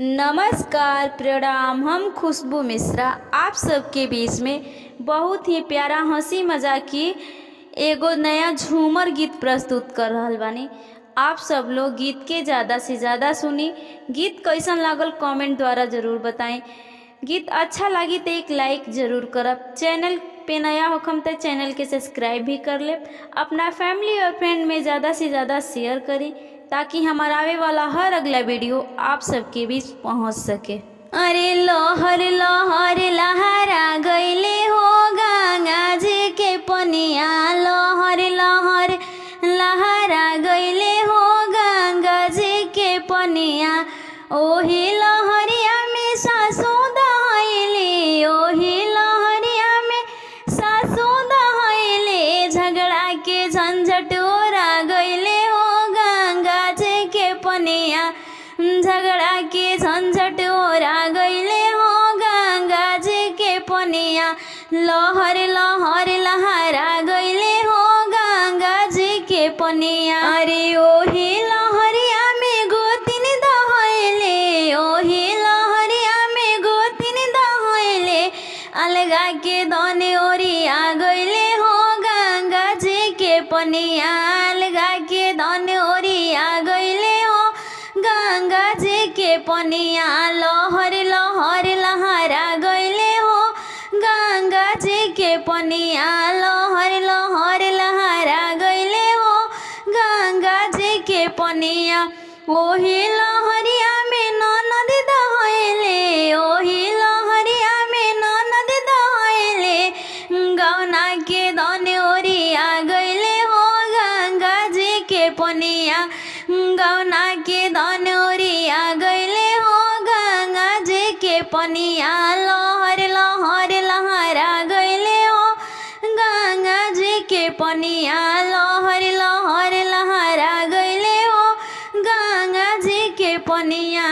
नमस्कार, प्रणाम। हम खुशबू मिश्रा आप सबके बीच में बहुत ही प्यारा हंसी मजाक की एगो नया झूमर गीत प्रस्तुत कर रहल बानी। आप सब लोग गीत के ज़्यादा से ज़्यादा सुनी। गीत कैसन लागल कमेंट द्वारा ज़रूर बताएं। गीत अच्छा लगी तो एक लाइक ज़रूर करब। चैनल पे नया होखम तो चैनल के सब्सक्राइब भी कर ले। अपना फैमिली और फ्रेंड में ज़्यादा से ज़्यादा शेयर करें ताकि हमारा आवे वाला हर अगला वीडियो आप सबके बीच पहुंच सके। अरे लहर लहर लहरा गईले हो गंगा जी के पनिया, लहर लहर लहरा गईले हो गंगा जी के पनिया। ओही लहरिया में सासू दहैली, ओही लहरिया में सासू दहैली। झगड़ा के झंझट ओरा गईले हो गंगा जी के पनिया, झगड़ा के झंझट ओरा गईले हो गंगा जी के पनिया। लहर लहर लहरा गईले हो गंगा जी के पनिया। अरे ओही लहरिया में गोतिन दहैले, ओही लहरिया में गोतिन दहैले। अलगा के दने ओरिया गईले हो गंगा जी के पनिया, अलगा के दने ओरिया गईले हो गंगा जी के पनिया। लहर लहर लहरा गईले हो गंगा जी के पनिया, लहर लहर लहरा गईले हो गंगा जी के पनिया। ओही लहरिया में ननद दहैले, ओही लहरिया में ननद दहैले। गौना के दने ओरिया गईले हो गंगा जी के पनिया, गौना के दने ओरिया गईले हो गंगा जी के पनिया। लहर लहर लहरा गईले हो गंगा जी के पनिया, लहर लहर लहरा गईले हो गंगा जी के पनिया।